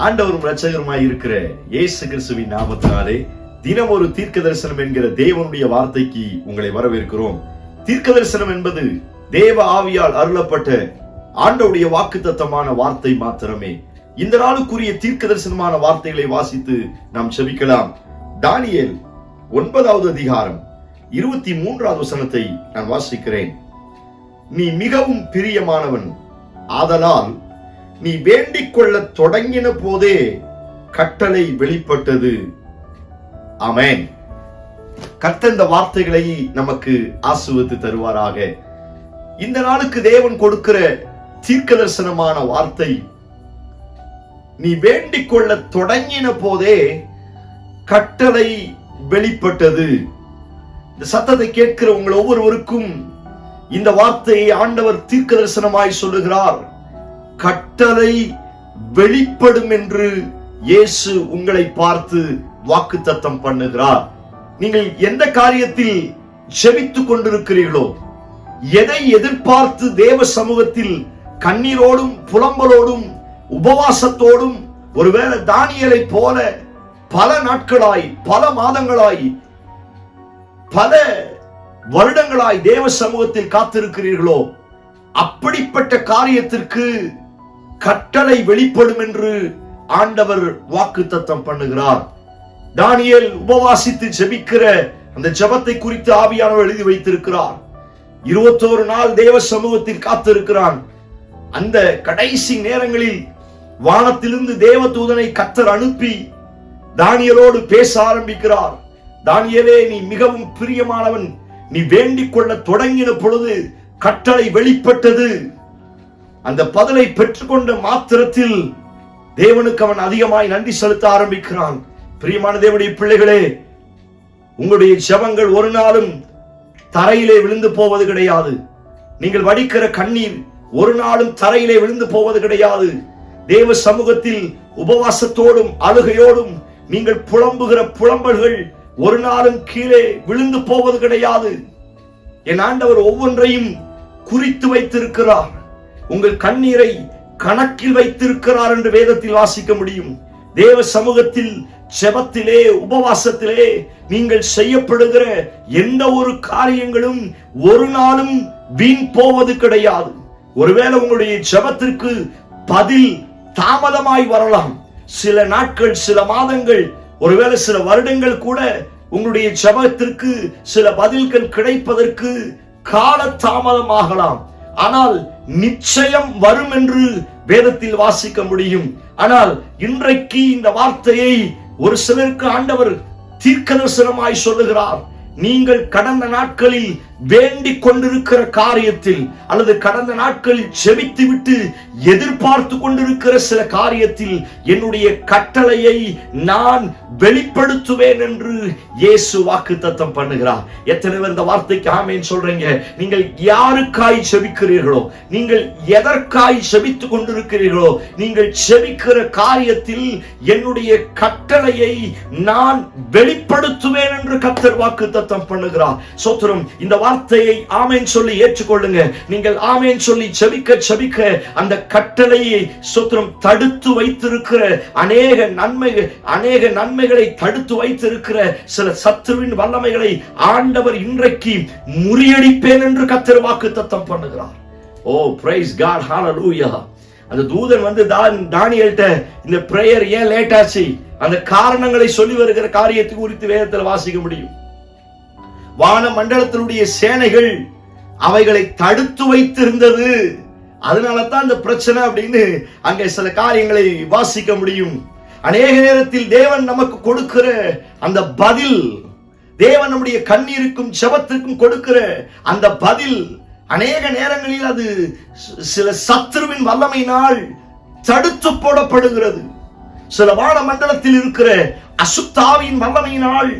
ஆண்டவரும் இரட்சகருமாய் இருக்கிற இயேசு கிறிஸ்துவின் நாமத்தினாலே தினம் ஒரு தீர்க்க தரிசனம் என்கிற தேவனுடைய வார்த்தைக்கு உங்களை வரவேற்கிறோம். தீர்க்க தரிசனம் என்பது தேவ ஆவியால் அருளப்பட்ட ஆண்டவருடைய வாக்குத்தத்தமான வார்த்தை மாத்திரமே. இந்த நாளுக்குரிய தீர்க்க தரிசனமான வார்த்தைகளை வாசித்து நாம் செபிக்கலாம். தானியேல் 9வது அதிகாரம் 23வது வசனத்தை நான் வாசிக்கிறேன். நீ மிகவும் பிரியமானவன், ஆதலால் நீ வேண்டிக் கொள்ள தொடங்கின போதே கட்டளை வெளிப்பட்டது. ஆமென். கர்த்தர் இந்த வார்த்தைகளை நமக்கு ஆசீர்வதித்து தருவாராக. இந்த நாளுக்கு தேவன் கொடுக்கிற தீர்க்க தரிசனமான வார்த்தை, நீ வேண்டிக் கொள்ள தொடங்கின போதே கட்டளை வெளிப்பட்டது. இந்த சத்தத்தை கேட்கிற உங்கள் ஒவ்வொருவருக்கும் இந்த வார்த்தையை ஆண்டவர் தீர்க்க தரிசனமாய் சொல்லுகிறார். கட்டளை வெளிப்படும் என்று இயேசு உங்களை பார்த்து வாக்குத்தத்தம் பண்ணுகிறார். நீங்கள் எந்த காரியத்தில் ஜெபித்துக் கொண்டிருக்கிறீர்களோ, எதை எதிர்பார்த்து தேவ சமூகத்தில் கண்ணீரோடும் புலம்பலோடும் உபவாசத்தோடும், ஒருவேளை தானியேலை போல பல நாட்களாய், பல மாதங்களாய், பல வருடங்களாய் தேவ சமூகத்தில் காத்திருக்கிறீர்களோ, அப்படிப்பட்ட காரியத்திற்கு கட்டளை வெளிப்படும் என்று ஆண்டவர் வாக்குத்தத்தம் பண்ணுகிறார். தானியேல் உபவாசித்து ஜெபிக்கிற அந்த ஜெபத்தை குறித்து ஆவியானவர் எழுதி வைத்திருக்கிறார். 21 நாள் தேவ சமூகத்தில் காத்திருக்கிறான். அந்த கடைசி நேரங்களில் வானத்திலிருந்து தேவ தூதனை கர்த்தர் அனுப்பி தானியேலோடு பேச ஆரம்பிக்கிறார். தானியேலே, நீ மிகவும் பிரியமானவன், நீ வேண்டிக் கொள்ள தொடங்கின பொழுது கட்டளை வெளிப்பட்டது. அந்த பதிலை பெற்றுக்கொண்ட மாத்திரத்தில் தேவனுக்கு அவன் அதிகமாய் நன்றி செலுத்த ஆரம்பிக்கிறான். பிரியமான தேவனுடைய பிள்ளைகளே, உங்களுடைய ஜெபங்கள் ஒரு நாளும் தரையிலே விழுந்து போவது கிடையாது. நீங்கள் வடிக்கிற கண்ணீர் ஒரு நாளும் தரையிலே விழுந்து போவது கிடையாது. தேவ சமூகத்தில் உபவாசத்தோடும் அழுகையோடும் நீங்கள் புலம்புகிற புலம்பல்கள் ஒரு நாளும் கீழே விழுந்து போவது கிடையாது. என் ஆண்டவர் ஒவ்வொன்றையும் குறித்து வைத்திருக்கிறார். உங்கள் கண்ணீரை கணக்கில் வைத்திருக்கிறார் என்று வேதத்தில் வாசிக்க முடியும். தேவ சமூகத்தில் ஜெபத்திலே, உபவாசத்திலே நீங்கள் செய்யப்படுகிற எந்த ஒரு காரியங்களும் ஒரு நாளும் வீண் போவது கிடையாது. ஒருவேளை உங்களுடைய ஜெபத்திற்கு பதில் தாமதமாய் வரலாம். சில நாட்கள், சில மாதங்கள், ஒருவேளை சில வருடங்கள் கூட உங்களுடைய ஜெபத்திற்கு சில பதில்கள் கிடைப்பதற்கு கால தாமதமாகலாம். ஆனால் நிச்சயம் வரும் என்று வேதத்தில் வாசிக்க முடியும். ஆனால் இன்றைக்கு இந்த வார்த்தையை ஒரு சிலருக்கு ஆண்டவர் தீர்க்க தரிசனமாய் சொல்லுகிறார். நீங்கள் கடந்த நாட்களில் வேண்டிக் கொண்டிருக்கிற காரியத்தில், அல்லது கடந்த நாட்களில் செபித்து விட்டு எதிர்பார்த்து கொண்டிருக்கிற சில காரியத்தில் என்னுடைய கட்டளையை நான் வெளிப்படுத்துவேன் என்று இயேசு வாக்குத்தத்தம் பண்ணுகிறார். எத்தனை பேர் இந்த வார்த்தைக்கு ஆமென் சொல்றீங்க? நீங்கள் யாருக்காய் செபிக்கிறீர்களோ, நீங்கள் எதற்காய் செபித்துக் கொண்டிருக்கிறீர்களோ, நீங்கள் செபிக்கிற காரியத்தில் என்னுடைய கட்டளையை நான் வெளிப்படுத்துவேன் என்று கர்த்தர் வாக்குத்தத்தம் பண்ணுகிறார். சோத்திரம். இந்த வார்த்தையை ஆமென் சொல்லி ஏற்றுக்கொள்ளுங்க. நீங்கள் ஆமென் சொல்லி செபிக்க செபிக்க அந்த கட்டளையை சோத்திரம் தடுத்து வைத்திருக்கிற அநேக நன்மைகளை தடுத்து வைத்திருக்கிற சில சத்துருவின் வல்லமைகளை ஆண்டவர் இன்றைக்கு முறியடிப்பேன் என்று கர்த்தர் வாக்குத்தத்தம் பண்ணுகிறார். ஓ பிரைஸ் காட், ஹalleluya. அந்த தூதன் வந்து தானியேல்ட்ட இந்த பிரேயர் ஏன் லேட் ஆச்சு, அந்த காரணங்களை சொல்லி வருகிற காரியத்தை குறித்து வேதத்தில் வாசிக்க முடியும். வான மண்டலத்தினுடைய சேனைகள் அவைகளை தடுத்து வைத்திருந்தது. அதனால தான் இந்த பிரச்சனை அப்படின்னு அங்கே சில காரியங்களை வாசிக்க முடியும். அநேக நேரத்தில் தேவன் நமக்கு கொடுக்கிற அந்த பதில், தேவன் நம்முடைய கண்ணீருக்கும் ஜெபத்திற்கும் கொடுக்கிற அந்த பதில், அநேக நேரங்களில் அது சில சத்துருவின் வல்லமையினால் தடுத்து போடப்படுகிறது. சில வான மண்டலத்தில் இருக்கிற அசுத்தாவின் வல்லமையினால்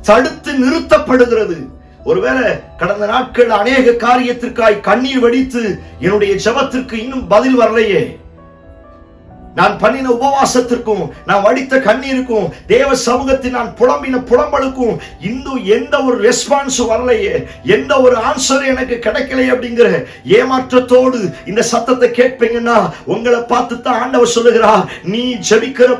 தடுத்து நிறுத்தப்படுகிறது. ஒருவேளை கடந்த நாட்கள் அநேக காரியத்திற்காய் கண்ணீர் வடித்து என்னுடைய ஜெபத்திற்கு இன்னும் பதில் வரலையே, நான் பண்ணின உபவாசத்திற்கும் நான் வடித்த கண்ணீருக்கும் தேவ சமூகத்தில் நான் புலம்பின புலம்பலுக்கும் இன்னும் எந்த ஒரு ரெஸ்பான்ஸ் வரலையே, எந்த ஒரு ஆன்சர் எனக்கு கிடைக்கலையே அப்படிங்கிற ஏமாற்றத்தோடு இந்த சத்தத்தை கேட்பீங்கன்னா உங்களை பார்த்து தான் ஆண்டவர் சொல்லுகிறார், நீ ஜெபிக்கிற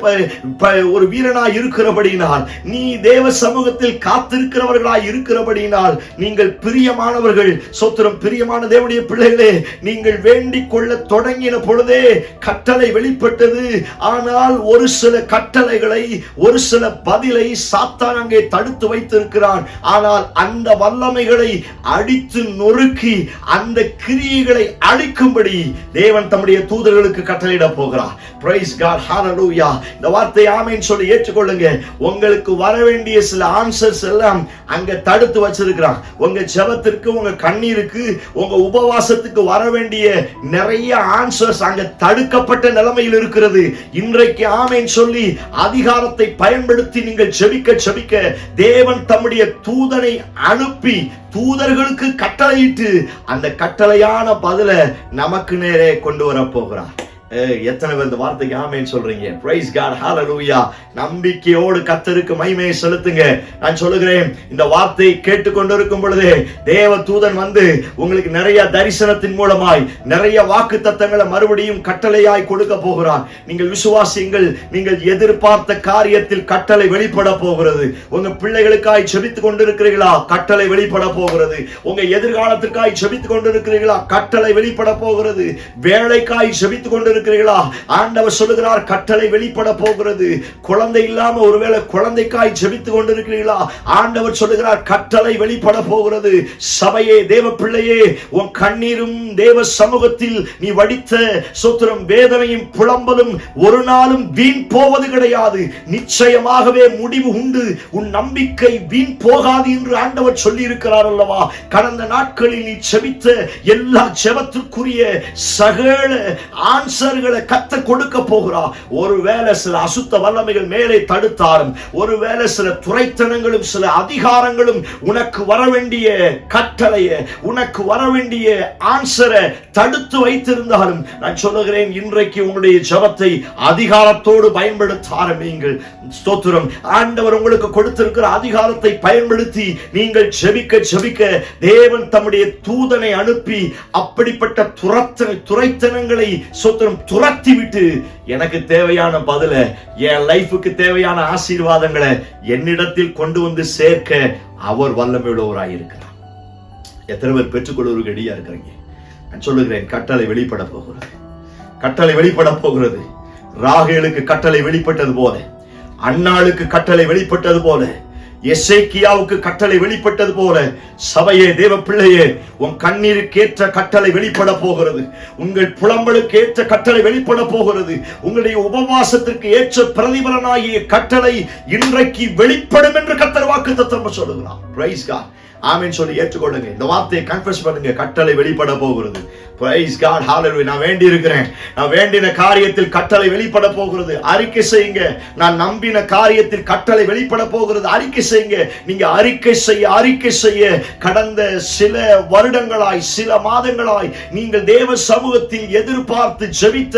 ஒரு வீரனா இருக்கிறபடினால், நீ தேவ சமூகத்தில் காத்திருக்கிறவர்களா இருக்கிறபடினால், நீங்கள் பிரியமானவர்கள். சோத்திரம். பிரியமான தேவனுடைய பிள்ளைகளே, நீங்கள் வேண்டிக் கொள்ள தொடங்கின பொழுதே கட்டளை வெளிப்பட்டது. ஆனால் ஒரு சில கட்டளைகளை, ஒரு சில பதிலை சாத்தான் அங்கே தடுத்து வைத்திருக்கிறான். ஆனால் அந்த வல்லமைகளை அடித்து நொறுக்கி அந்த கிரியைகளை அழிக்கும்படி தேவன் தம்முடைய தூதர்களுக்கு கட்டளையிட போகிறார். Praise God. ஹalleluya. இந்த வார்த்தை ஆமென் சொல்லி ஏற்றுக்கொள்ளுங்க. உங்களுக்கு வர வேண்டிய சில ஆன்சர்ஸ் எல்லாம் அங்க தடுத்து வச்சிருக்கிறான். உங்க ஜெபத்திற்கு, உங்க கண்ணீருக்கு, உங்க உபவாசத்துக்கு வர வேண்டிய நிறைய ஆன்சர்ஸ் அங்க தடுக்கப்பட்ட நிலைமையில் இருக்கிறது. இன்றைக்கு ஆமென் சொல்லி அதிகாரத்தை பயன்படுத்தி நீங்கள் ஜெபிக்க ஜெபிக்க தேவன் தம்முடைய தூதனை அனுப்பி தூதர்களுக்கு கட்டளையிட்டு அந்த கட்டளையான பதில நமக்கு நேரே கொண்டு வர போகிறார். எத்தனை பேர் இந்த வார்த்தைக்கு ஆமென் சொல்றீங்க? Praise God. ஹalleluya. நம்பிக்கையோடு கர்த்தருக்கு மகிமையை செலுத்துங்க. நான் சொல்லுகிறேன், இந்த வார்த்தையை கேட்டுக்கொண்டிருக்கும் பொழுதே தேவ தூதன் வந்து உங்களுக்கு நிறைய தரிசனத்தின் மூலமாய் நிறைய வாக்குத்தத்தங்களை மறுபடியும் கட்டளையாய் கொடுக்க போகிறார். நீங்கள் விசுவாசியுங்கள். நீங்கள் எதிர்பார்த்த காரியத்தில் கட்டளை வெளிப்பட போகிறது. உங்க பிள்ளைகளுக்காய் ஜெபித்துக் கொண்டிருக்கிறீர்களா? கட்டளை வெளிப்பட போகிறது. உங்க எதிர்காலத்திற்காய் ஜெபித்துக் கொண்டிருக்கிறீர்களா? கட்டளை வெளிப்பட போகிறது. வேலைக்காய் ஜெபித்துக் கொண்டிருக்கிறீர்களா? ஆண்டவர் சொல்லுகிறார், கட்டளை வெளிப்பட போகிறது. குழந்தை இல்லாம ஒருவேளை குழந்தைக்காய் ஜெபித்துக் கொண்டிருக்கிறீர்களா? ஆண்டவர் சொல்லுகிறார், கட்டளை வெளிப்பட போகிறது. சபையே, தேவ பிள்ளையே, உன் கண்ணீரும் தேவ சமூகத்தில் நீ வடித்த சோத்திரம் வேதனையும் புலம்பலும் ஒரு நாளும் வீண் போவது கிடையாது. நிச்சயமாகவே முடிவு உண்டு. உன் நம்பிக்கை வீண் போகாது என்று ஆண்டவர் சொல்லி இருக்கிறார் அல்லவா? கடந்த நாட்களில் நீ ஜெபித்த எல்லா ஜெபத்திற்குரிய சகல ஆன்சர்களை கர்த்தர் கொடுக்க போகிறார். ஒருவேளை சில அசுத்த வல்லமைகள் மேலே தடுத்தாலும், ஒருவேளை சில துரைத்தனங்களும் சில அதிகாரங்களும் உனக்கு வர வேண்டிய கட்டளையை, உனக்கு வர வேண்டிய ஆன்சரை தடுத்து வைத்திருந்தாலும், நான் சொல்லுகிறேன், இன்றைக்கு உங்களுடைய ஜெபத்தை அதிகாரத்தோடு பயன்படுத்த ஆரம்பியுங்கள். ஸ்தோத்திரம். ஆண்டவர் உங்களுக்கு கொடுத்திருக்கிற அதிகாரத்தை பயன்படுத்தி நீங்கள் ஜெபிக்க ஜெபிக்க தேவன் தம்முடைய தூதனை அனுப்பி அப்படிப்பட்ட துரைத்தனங்களை சோத்திரம் துரத்தி விட்டு எனக்கு தேவையான பதில, என் லைஃபுக்கு தேவையான ஆசீர்வாதங்களை என்னிடத்தில் கொண்டு வந்து சேர்க்க அவர் வல்லமையுள்ளவராய் இருக்கிறார். எத்தனை பேர் பெற்றுக்கொள்வதற்கு ரெடியா இருக்கிறீங்க? நான் சொல்லுகிறேன், கட்டளை வெளிப்பட போகிறது. கட்டளை வெளிப்பட போகிறது. ராகேலுக்கு கட்டளை வெளிப்பட்டது போல, அன்னாளுக்கு கட்டளை வெளிப்பட்டது போல, எசேக்கியாவுக்கு கட்டளை வெளிப்பட்டது போல, சபையே, தேவ பிள்ளையே, உன் கண்ணீருக்கு ஏற்ற கட்டளை வெளிப்பட போகிறது. உங்கள் புலம்பலுக்கு ஏற்ற கட்டளை வெளிப்பட போகிறது. உங்களுடைய உபவாசத்திற்கு ஏற்ற பிரதிபலனாகிய கட்டளை இன்றைக்கு வெளிப்படும் என்று கர்த்தர் வாக்குத்தத்தம் சொல்லுகிறார். Price God. ஆமென் சொல்லி ஏற்றுக்கொள்ளுங்க. இந்த வார்த்தையை கன்ஃபஸ் பண்ணுங்க. கட்டளை வெளிப்பட போகிறது. Praise God. ஹalleluya. நான் வேண்டி இருக்கிறேன். நான் வேண்டின காரியத்தில் கட்டளை வெளிப்பட போகிறது. அறிக்கை செய்யுங்க. நான் நம்பின காரியத்தில் கட்டளை வெளிப்பட போகிறது. அறிக்கை செய்யுங்க. நீங்க அறிக்கை செய்ய கடந்த சில வருடங்களாய், சில மாதங்களாய் நீங்கள் தேவ சமூகத்தில் எதிர்பார்த்து ஜெபித்த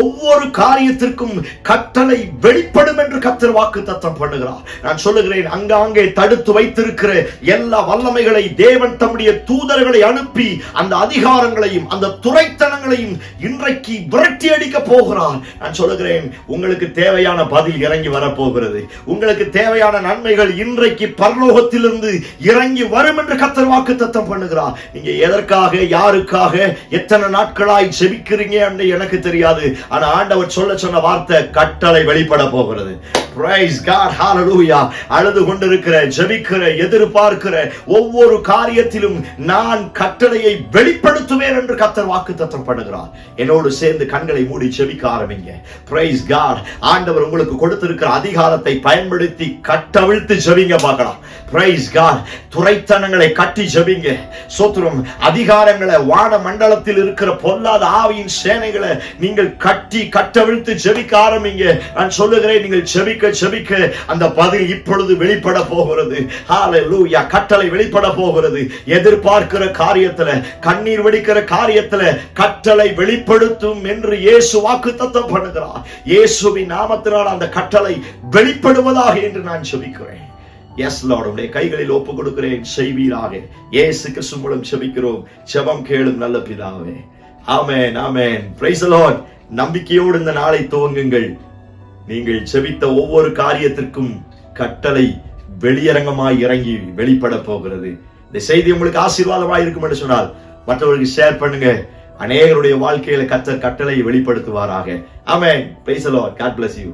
ஒவ்வொரு காரியத்திற்கும் கட்டளை வெளிப்படும் என்று கர்த்தர் வாக்குத்தத்தம் பண்ணுகிறார். நான் சொல்லுகிறேன், அங்கே தடுத்து வைத்திருக்கிற எல்லா வல்லமைகளை தேவன் தம்முடைய தூதர்களை அனுப்பி அந்த அதிகாரங்களையும் அந்த துரைத்தனங்களையும் இன்றைக்கு விரட்டி அடிக்க போகிறார். நான் சொல்லுகிறேன், உங்களுக்கு தேவையான பதில் இறங்கி வரப்போகிறது. உங்களுக்கு தேவையான நன்மைகள் இன்றைக்கு பரலோகத்திலிருந்து இறங்கி வரும் என்று கர்த்தர் வாக்குத்தத்தம் பண்ணுகிறார். நீங்க எதற்காக, யாருக்காக, எத்தனை நாட்களாய் ஜெபிக்கிறீங்க என்று எனக்கு தெரியாது. ஆனா ஆண்டவர் சொன்ன வார்த்தை, கட்டளை வெளிப்பட போகிறது. Praise God. Hallelujah. அழுது கொண்டிருக்கிற, ஜெபிக்கிற, எதிர்பார்க்கிற ஒவ்வொரு காரியத்திலும் நான் கட்டளையை வெளிப்படுத்துவேன் என்று கர்த்தர் வாக்குத்தத்தம் பண்ணுகிறார். என்னோடு சேர்ந்து கண்களை மூடி ஜெபிக்க ஆரம்பிங்க. Praise God. ஆண்டவர் உங்களுக்கு கொடுத்திருக்கிற அதிகாரத்தை பயன்படுத்தி கட்டவிழ்த்து ஜெபிங்க பார்க்கலாம். Praise God. துரைத்தனங்களை கட்டி ஜெபிங்க. சோத்திரம். அதிகாரங்களை, வான மண்டலத்தில் இருக்கிற பொல்லாத ஆவியின் சேனைகளை நீங்கள் கட்டவிழ்த்து ஜெபிக்க ஆரம்பிங்க. நான் சொல்லுகிறேன், நீங்கள் ஜெபிக்க அந்த பதில் இப்பொழுது வெளிப்பட போகிறது. ஹalleluya. கட்டளை வெளிப்பட போகிறது. எதிர்பார்க்கிற காரியத்துல, கண்ணீர் வடிக்கிற காரியத்துல காரியத்துல கட்டளை வெளிப்படுத்தும் என்று இயேசு வாக்குத்தத்தம் பண்ணுகிறார். இயேசுவின் நாமத்தினால் அந்த கட்டளை வெளிப்படுவதாக என்று நான் ஜெபிக்கிறேன். எஸ் லார்ட், உடைய கைகளில் ஒப்பு கொடுக்கிறேன், செய்வீராக. இயேசு கிறிஸ்து மூலம் ஜெபிக்கிறோம், ஜெபம் கேளும் நல்ல பிதாவே. ஆமென், ஆமென். Praise the Lord. நம்பிக்கையோடு இந்த நாளை துவங்குங்கள். நீங்கள் ஜெபித்த ஒவ்வொரு காரியத்திற்கும் கட்டளை வெளியரங்கமாய் இறங்கி வெளிப்பட போகிறது. இந்த செய்தி உங்களுக்கு ஆசீர்வாதமாய் இருக்கும் என்று சொன்னால் மற்றவர்களுக்கு ஷேர் பண்ணுங்க. அநேகருடைய வாழ்க்கையில கர்த்தர் கட்டளை வெளிப்படுத்துவாராக. ஆமென். Praise the Lord. God bless you.